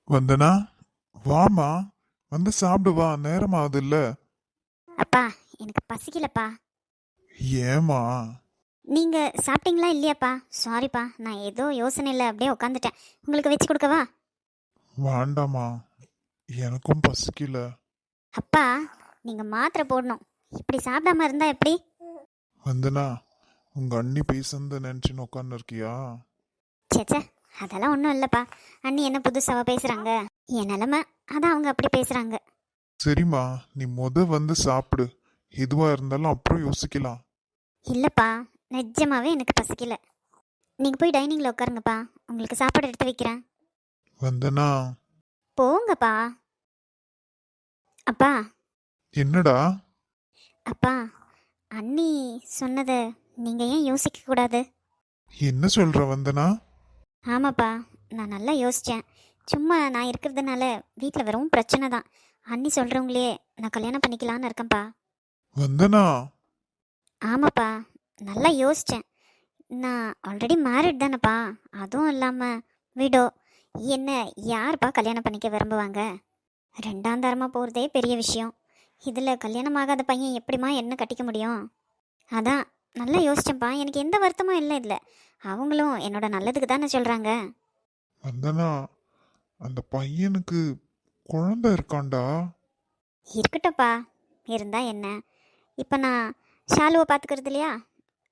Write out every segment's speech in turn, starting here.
வந்தனா, வாமா. வந்து சாப்பிடு வா, நேரம் ஆகுது இல்ல. அப்பா, எனக்கு பசிக்கலப்பா. ஏமா? நீங்க சாப்பிட்டீங்களா இல்லையாப்பா? சாரிப்பா, நான் ஏதோ யோசனையில் அப்படியே உட்காந்துட்டேன். உங்களுக்கு வச்சு கொடுக்கவா? வேண்டாமா, எனக்கும் பசிக்கல. அப்பா, நீங்க மாத்திரை போடணும். இப்படி சாப்பிடாம இருந்தா எப்படி? வந்தனா, உங்க அண்ணி பேசுனத நினைச்சுன்னு உட்காந்து இருக்கியா? சேச்சே, அதெல்லாம் ஒன்றும் இல்லைப்பா. அண்ணி என்ன புதுசாவா பேசுகிறாங்க? என் நிலமை அதான் அவங்க அப்படி பேசுகிறாங்க. சரிம்மா, நீ வந்து சாப்பிடு. எதுவா இருந்தாலும் அப்புறம் யோசிக்கலாம். இல்லைப்பா, நிஜமாவே எனக்கு பசிக்கல. நீங்கள் போய் டைனிங்கில் உட்காருங்கப்பா. உங்களுக்கு சாப்பாடு எடுத்து வைக்கிறேன். வந்தனா. போங்கப்பா. அப்பா. என்னடா? அப்பா, அண்ணி சொன்னதை நீங்கள் ஏன் யோசிக்கக்கூடாது? என்ன சொல்ற வந்தனா? ஆமாப்பா, நான் நல்லா யோசித்தேன். சும்மா நான் இருக்கிறதுனால வீட்டில் வெறும் பிரச்சனை தான். அண்ணி சொல்கிறவங்களே நான் கல்யாணம் பண்ணிக்கலான்னு இருக்கேன்ப்பா. வந்தனா. ஆமாப்பா, நல்லா யோசித்தேன். நான் ஆல்ரெடி மேரிட் தானேப்பா. அதுவும் இல்லாமல் வீடோ என்ன யார்ப்பா கல்யாணம் பண்ணிக்க விரும்புவாங்க? ரெண்டாம் தரமாக போகிறதே பெரிய விஷயம். இதில் கல்யாணம் ஆகாத பையன் எப்படிம்மா என்ன கட்டிக்க முடியும்? அதான் நல்லா யோசித்தேன்ப்பா. எனக்கு எந்த வருத்தமும் இல்லை இதில். அவங்களும் என்னோட நல்லதுக்கு தானே சொல்கிறாங்க. வந்தனா, அந்த பையனுக்கு குழந்தை இருக்கான்டா. இருக்கட்டும்ப்பா, இருந்தா என்ன? இப்போ நான் ஷாலுவை பார்த்துக்கிறது இல்லையா,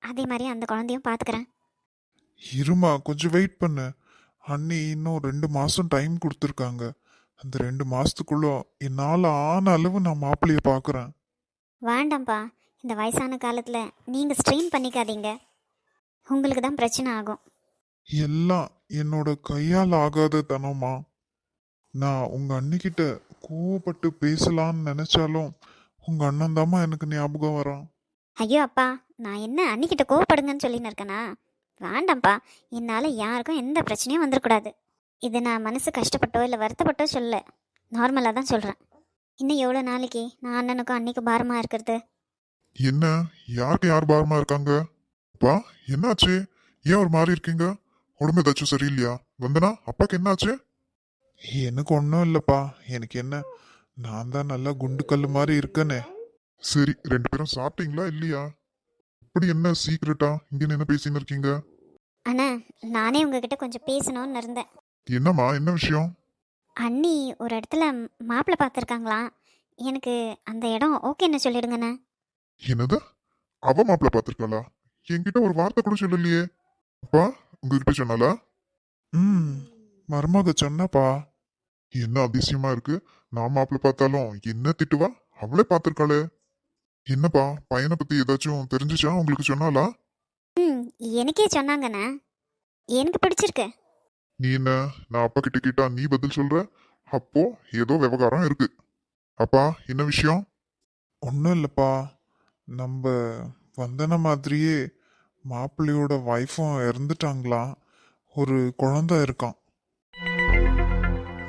அதே மாதிரி அந்த குழந்தையும் பார்த்துக்கிறேன். இருமா, கொஞ்சம் வெயிட் பண்ணு. அண்ணி இன்னும் 2 மாசம் டைம் கொடுத்துருக்காங்க. அந்த 2 மாசத்துக்குள்ள என்னால் ஆன அளவு நான் மாப்பிள்ளைய பார்க்குறேன். வேண்டாம்ப்பா, இந்த வயசான காலத்தில் நீங்கள் ஸ்ட்ரெயின் பண்ணிக்காதீங்க. உங்களுக்கு தான் பிரச்சனை ஆகும். எல்லாம் என்னோட கையால் ஆகாத தனமா. நான் உங்க அண்ணிக்கிட்ட கோவப்பட்டு பேசலான்னு நினைச்சாலும் உங்க அண்ணன் தாம்மா எனக்கு ஞாபகம் வரான். ஐயோ அப்பா, நான் என்ன அன்னிக்கிட்ட கோவப்படுங்கன்னு சொல்லின்னு இருக்கேனா? வேண்டாம்ப்பா, என்னால் யாருக்கும் எந்த பிரச்சனையும் வந்துடக்கூடாது. இது நான் மனசு கஷ்டப்பட்டோ இல்லை வருத்தப்பட்டோ சொல்ல, நார்மலாக தான் சொல்கிறேன். இன்னும் எவ்வளோ நாளைக்கு நான் அண்ணனுக்கும் அன்னிக்கும் பாரமாக இருக்கிறது? என்ன? யாருக்கு யார் பாரமா இருக்காங்க? அப்பா, என்னாச்சு? ஏன் ஒரு மாதிரி இருக்கீங்க? உடம்பு ஏதாச்சும் சரியில்லையா? வந்தனா, அப்பாக்கு என்னாச்சு? எனக்கு ஒன்றும் இல்லைப்பா. எனக்கு என்ன, நான் தான் நல்லா குண்டு கல்லு மாதிரி இருக்கேனே. சரி, 2 பேரும் சாப்பிட்டீங்களா இல்லையா? இப்படி என்ன சீக்கிரட்டா இங்க என்ன பேசின்னு இருக்கீங்க? அண்ணா, நானே உங்ககிட்ட கொஞ்சம் பேசணும்னு இருந்தேன். என்னம்மா, என்ன விஷயம்? அண்ணி ஒரு இடத்துல மாப்பிள்ளை பார்த்துருக்காங்களாம். எனக்கு அந்த இடம் ஓகேன்னு சொல்லிடுங்கண்ணே. என்னது? அவ மாப்பிள்ள பாத்திருக்காளா? என்கிட்ட ஒரு வார்த்தை கூட சொல்லலையே. அப்பா, உங்ககிட்ட சொன்னாலா? ம், மருமக சொன்னப்பா. என்ன அதிசயமா இருக்கு. நான் மாப்பிள்ள பார்த்தாலும் என்ன திட்டுவா? அவளே பார்த்திருக்காளே. என்னப்பா, பையனை பத்தி ஏதாச்சும் தெரிஞ்சுச்சா? உங்களுக்கு சொன்னாலா? ம், எனக்கே சொன்னாங்கண்ணே. எனக்கு பிடிச்சிருக்கு. நீ என்ன, நான் அப்பா கிட்ட கேட்டா நீ பதில் சொல்ற? அப்போ ஏதோ விவகாரம் இருக்கு. அப்பா, என்ன விஷயம்? ஒன்றும் இல்லைப்பா. நம்ம வந்தன மாதிரியே மாப்பிள்ளையோட வைஃபும் இறந்துட்டாங்களாம். ஒரு குழந்தை இருக்கான்.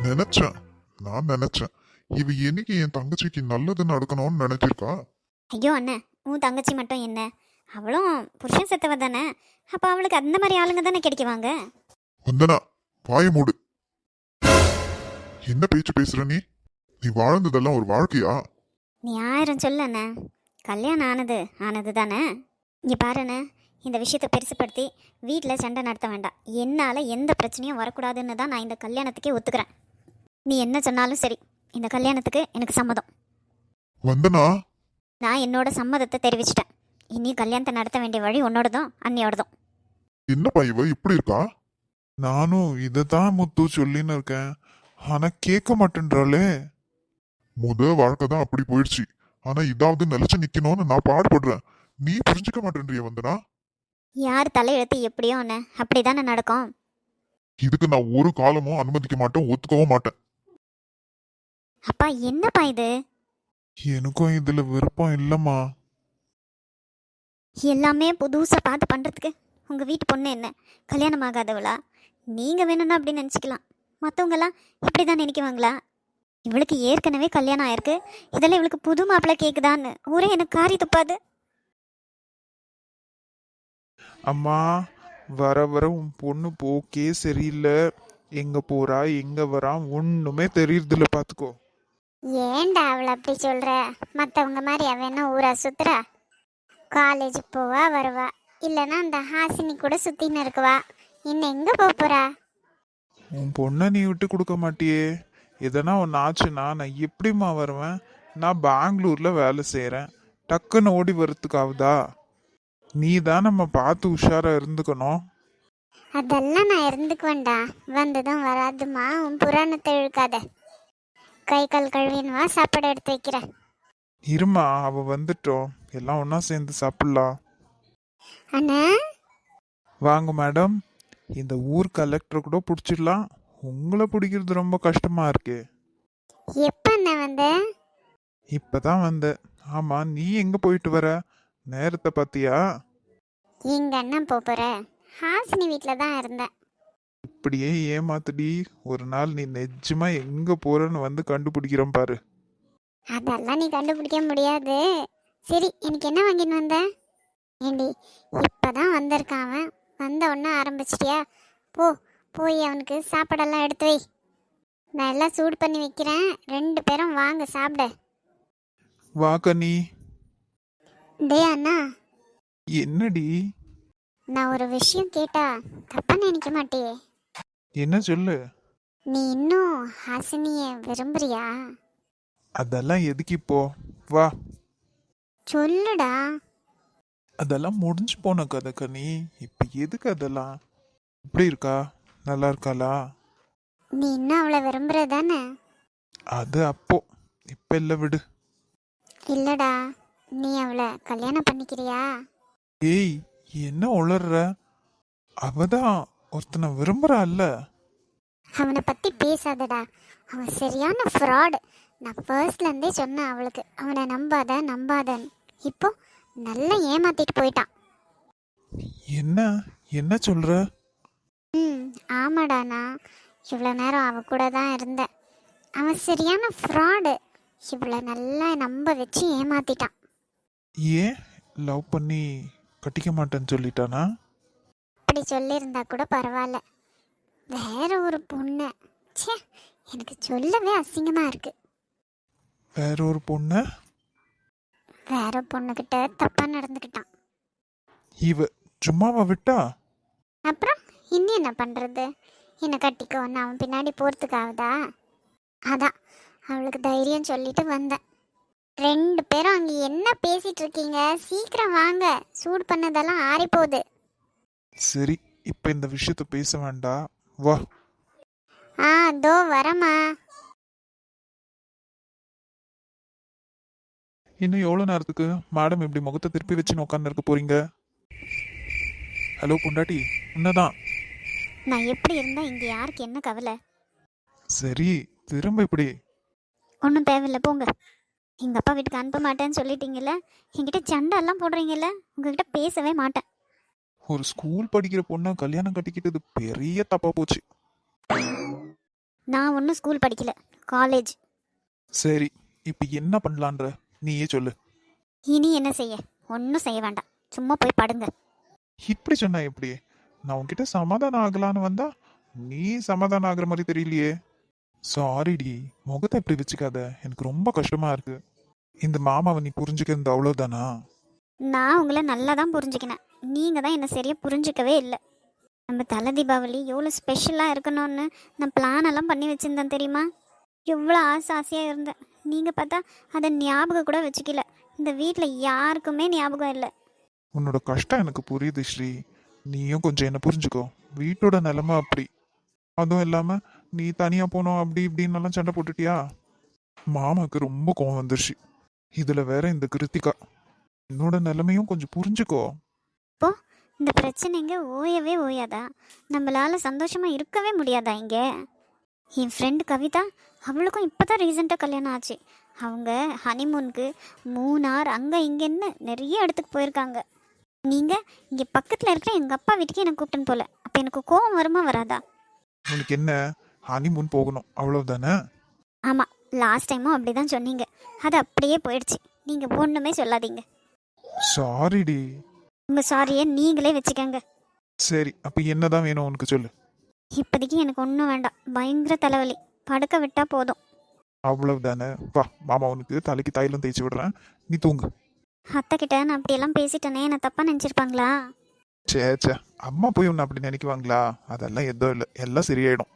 நினைச்சேன். நான் நினைச்சேன் இவ என்னைக்கு என் தங்கச்சிக்கு நல்லது நடக்கணும்னு நினைச்சிருக்கா. ஐயோ அண்ணே, உன் தங்கச்சி மட்டும் என்ன, அவளும் புருஷன் செத்தவ தானே. அப்போ அவளுக்கு அந்த மாதிரி ஆளுங்க தானே கிடைக்குவாங்க. வந்தனா, வாய மூடு. என்ன பேச்சு பேசுற நீ? நீ வாழ்ந்ததெல்லாம் ஒரு வாழ்க்கையா? நீ ஆயிரம் சொல்லு அண்ணே. கல்யாணம் ஆனது ஆனது தானே. இங்கே பாருண்ணே, இந்த விஷயத்தை பெருசுப்படுத்தி வீட்டில் சண்டை நடத்த வேண்டாம். என்னால் எந்த பிரச்சனையும் வரக்கூடாதுன்னு தான் நான் இந்த கல்யாணத்துக்கே ஒத்துக்கிறேன். நீ என்ன சொன்னாலும் சரி, இந்த கல்யாணத்துக்கு எனக்கு சம்மதம். வந்தனா. நான் என்னோட சம்மதத்தை தெரிவிச்சிட்டேன். இனி கல்யாணத்தை நடத்த வேண்டிய வழி உன்னோடதும் அண்ணியோடதும். என்னப்பா இவ இப்படி இருக்கா? நானும் இததான் முத்து சொல்லின்னு இருக்கேன். ஆனா கேட்க மாட்டேன்றாளே. வாழ்க்கை தான் அப்படி போயிடுச்சு. ஆனா இதாவது நிலைச்சு நிக்கணும்னு நான் பாடுபடுறேன். நீ புரிஞ்சுக்க மாட்டேன்றிய வந்தனா. யார் தலையெழுத்து எப்படியோ அண்ணே, அப்படி தானே நடக்கும். இதுக்கு நான் ஒரு காலமும் அனுமதிக்க மாட்டேன், ஒத்துக்கவும் மாட்டேன். அப்பா என்னப்பா இது? எனக்கும் இதுல விருப்பம் இல்லம்மா. எல்லாமே புதுசாக பார்த்து பண்ணுறதுக்கு உங்கள் வீட்டு பொண்ணு என்ன கல்யாணம் ஆகாதவளா? நீங்கள் வேணும்னா அப்படி நினச்சிக்கலாம். மற்றவங்கெல்லாம் இப்படி தான் நினைக்குவாங்களா? இவளுக்கு ஏற்கனவே கல்யாணம் ஆயிருக்கு, இதெல்லாம் இவளுக்கு புது மாப்பிள்ளை கேட்குதான்னு ஊரே எனக்கு காரி துப்பாது. அம்மா, வர வர உன் பொண்ணு போக்கே சரியில்லை. எங்க போறா எங்க வரா ஒண்ணுமே தெரியறதில்ல பாத்துக்கோ. ஏன்டா அவளை அப்படி சொல்ற? மற்றவங்க மாதிரி அவ என்ன ஊரா சுத்துறா? காலேஜ் போவா வருவா, இல்லைன்னா அந்த ஹாசினி கூட சுத்தின்னு இருக்குவா. இன்னும் எங்க போப் போறா? உன் பொண்ணை நீ விட்டு கொடுக்க மாட்டியே. எதனா ஒன்று ஆச்சுன்னா நான் எப்படிம்மா வருவேன்? நான் பெங்களூர்ல வேலை செய்கிறேன். டக்குன்னு ஓடி வரத்துக்காகுதா? நீ தான் நம்ம பார்த்து உஷாரா இருந்துக்கணும். அதெல்லாம் நான் இருந்துக்குவேன்டா. வந்ததும் வராதுமா உன் புராணத்தை இழுக்காத. கை கால் கழுவினுவா, சாப்பாடு எடுத்து வைக்கிறேன். இருமா, அவ வந்துட்டோம், எல்லாம் ஒன்றா சேர்ந்து சாப்பிடலாம். அண்ணா, வாங்க மேடம். இந்த ஊர் கலெக்டரை கூட பிடிச்சிடலாம், உங்களை பிடிக்கிறது ரொம்ப கஷ்டமா இருக்கு. எப்ப அண்ணா வந்த? இப்பதான் வந்த. ஆமா, நீ எங்க போயிட்டு வர? நேரத்தை பார்த்தியா? எங்க அண்ணன் போற? ஹாசினி வீட்டில் தான் இருந்தேன். இப்படியே ஏமாத்துடி, ஒரு நாள் நீ நிஜமா எங்க போறன்னு வந்து கண்டுபிடிக்கிறேன் பாரு. அதெல்லாம் நீ கண்டுபிடிக்க முடியாது. சரி, எனக்கு என்ன வாங்கின்னு வந்த? ஏண்டி, இப்பதான் வந்திருக்கான் அவன். வந்த உடனே ஆரம்பிச்சிட்டியா? போ, போய் அவனுக்கு சாப்பாடெல்லாம் எடுத்து வை. நான் எல்லாம் சூடு பண்ணி வைக்கிறேன். 2 பேரும் வாங்க சாப்பிட. வா கனி. டே அண்ணா, என்னடி? நான் ஒரு விஷயம் கேட்டா தப்பா நினைக்க மாட்டியே? என்ன சொல்லு. நீ இன்னும் ஹாசினிய விரும்புறியா? அதெல்லாம் எதுக்கு இப்போ? வா. சொல்லுடா. அதெல்லாம் முடிஞ்சு போன கதை கனி. இப்ப எதுக்கு அதெல்லாம்? எப்படி இருக்கா? நல்லா இருக்காளா? நீ இன்னும் அவளை விரும்புறதானே? அது அப்போ, இப்ப இல்ல, விடு. இல்லடா, நீ அவளை கல்யாணம் பண்ணிக்கிறியா? ஏய், என்ன உளர்ற? அவதான் ஒருத்தனை விரும்புறாள்ல. அவனை பத்தி பேசாதடா. அவன் சரியான ஃப்ராடு. நான் ஃபர்ஸ்ட்ல இருந்தே சொன்னேன் அவளுக்கு, அவனை நம்பாத நம்பாதன்னு. இப்போ நல்லா ஏமாத்திட்டு போயிட்டான். என்ன என்ன சொல்ற? ம், ஆமாடா. நான் இவ்வளோ நேரம் அவ கூட தான் இருந்தேன். அவன் சரியான ஃப்ராடு. இவ்வளோ நல்லா நம்ப வச்சு ஏமாத்திட்டான். ஏன், லவ் பண்ணி கட்டிக்க மாட்டேன்னு சொல்லிட்டானா? அப்படி சொல்லியிருந்தா கூட பரவாயில்ல. வேற ஒரு பொண்ணு, ச்சே, எனக்கு சொல்லவே அசிங்கமா இருக்கு. வேற ஒரு பொண்ணு? வேற பொண்ணுகிட்ட தப்பா நடந்துக்கிட்டான். இவ சும்மாவா விட்டா? அப்புறம் இன்னும் என்ன பண்றது? என்னை கட்டிக்கோன்னு அவன் பின்னாடி போறதுக்காகதா? அதான் அவளுக்கு தைரியம் சொல்லிட்டு வந்தேன். 2 பேரும் அங்க என்ன பேசிட்டு இருக்கீங்க? சீக்கிரம் வாங்க, சூடு பண்ணதெல்லாம் ஆறி போகுது. சரி, இப்ப இந்த விஷயத்த பேச வேண்டாம், வா. தோ வரமா. இன்னும் எவ்வளவு நேரத்துக்கு மேடம் இப்படி முகத்தை திருப்பி வச்சு உட்காந்து இருக்க போறீங்க? ஹலோ பொண்டாட்டி, உன்னதான். நான் எப்படி இருந்தா இங்க யாருக்கு என்ன கவலை? சரி, திரும்ப இப்படி. ஒன்றும் தேவையில்லை, போங்க. எங்கள் அப்பா வீட்டுக்கு அனுப்ப மாட்டேன்னு சொல்லிட்டீங்கல்ல, என்கிட்ட சண்டெல்லாம் போடுறீங்கல்ல, உங்ககிட்ட பேசவே மாட்டேன். ஒரு ஸ்கூல் படிக்கிற பொண்ணை கல்யாணம் கட்டிக்கிட்டது பெரிய தப்பா போச்சு. நான் ஒன்றும் ஸ்கூல் படிக்கல, காலேஜ். சரி, இப்ப என்ன பண்ணலான்ற நீயே சொல்லு. இனி என்ன செய்ய? ஒன்றும் செய்ய வேண்டாம், சும்மா போய் படுங்க. இப்படி சொன்னா எப்படி? நான் உன்கிட்ட சமாதானம் ஆகலான்னு வந்தா நீ சமாதானம் ஆகுற மாதிரி தெரியலையே. சாரிடி, முகத்தை இப்படி வச்சுக்காத, எனக்கு ரொம்ப கஷ்டமா இருக்கு. இந்த மாமாவை நீ புரிஞ்சுக்கிறது அவ்வளவுதானா? நான் உங்களை நல்லா தான் புரிஞ்சுக்கினேன். நீங்கள் தான் என்னை சரியாக புரிஞ்சிக்கவே இல்லை. நம்ம தலை தீபாவளி எவ்வளோ ஸ்பெஷலாக இருக்கணும்னு நான் பிளான் எல்லாம் பண்ணி வச்சுருந்தேன் தெரியுமா? எவ்வளோ ஆசையாக இருந்தேன். நீங்கள் பார்த்தா அதை ஞாபகம் கூட வச்சுக்கல. இந்த வீட்டில் யாருக்குமே ஞாபகம் இல்லை. உன்னோட கஷ்டம் எனக்கு புரியுது ஸ்ரீ. நீயும் கொஞ்சம் என்ன புரிஞ்சுக்கோ. வீட்டோட நிலைமை அப்படி. அதுவும் இல்லாம நீ தனியா போனோம் அப்படி இப்படின்னு எல்லாம் சண்டை போட்டுட்டியா? மாமாக்கு ரொம்ப கோவம் வந்துருச்சு. இதுல வேற இந்த கிருத்திகா. என்னோட நிலைமையும் கொஞ்சம் புரிஞ்சுக்கோ. இப்போ இந்த பிரச்சனைங்க ஓயவே ஓயாதா? நம்மளால சந்தோஷமா இருக்கவே முடியாதா இங்கே? என் ஃப்ரெண்டு கவிதா, அவளுக்கும் இப்போ தான் ரீசெண்டாக கல்யாணம் ஆச்சு. அவங்க ஹனிமூனுக்கு மூணார் அங்கே இங்கேன்னு நிறைய இடத்துக்கு போயிருக்காங்க. நீங்கள் இங்கே பக்கத்தில் இருக்கிற எங்கள் அப்பா வீட்டுக்கு என்னை கூப்பிட்டுன்னு போல. அப்போ எனக்கு கோவம் வருமா வராதா? உனக்கு என்ன, ஹனிமூன் போகணும் அவ்வளவுதானே? ஆமாம், லாஸ்ட் டைமும் அப்படி தான் சொன்னீங்க. அது அப்படியே போயிடுச்சு. நீங்கள் ஒன்றுமே சொல்லாதீங்க. சாரிடி. உங்கள் சாரியை நீங்களே வச்சுக்கோங்க. சரி, அப்ப என்னதான் வேணும் உனக்கு சொல்லு. இப்போதைக்கு எனக்கு ஒன்றும் வேண்டாம், பயங்கர தலைவலி. படுக்க விட்டா போதும். அவ்வளவுதானே, வா மாமா உனக்கு தலைக்கு தைலம் தேய்ச்சி விடுறேன், நீ தூங்கு. அத்தை கிட்ட நான் அப்படியெல்லாம் பேசிட்டேனே, என்ன தப்பா நினச்சிருப்பாங்களா? சே சே, அம்மா போய் உன்னை அப்படி நினைக்குவாங்களா? அதெல்லாம் எதுவும் இல்லை, எல்லாம் சரியாயிடும்.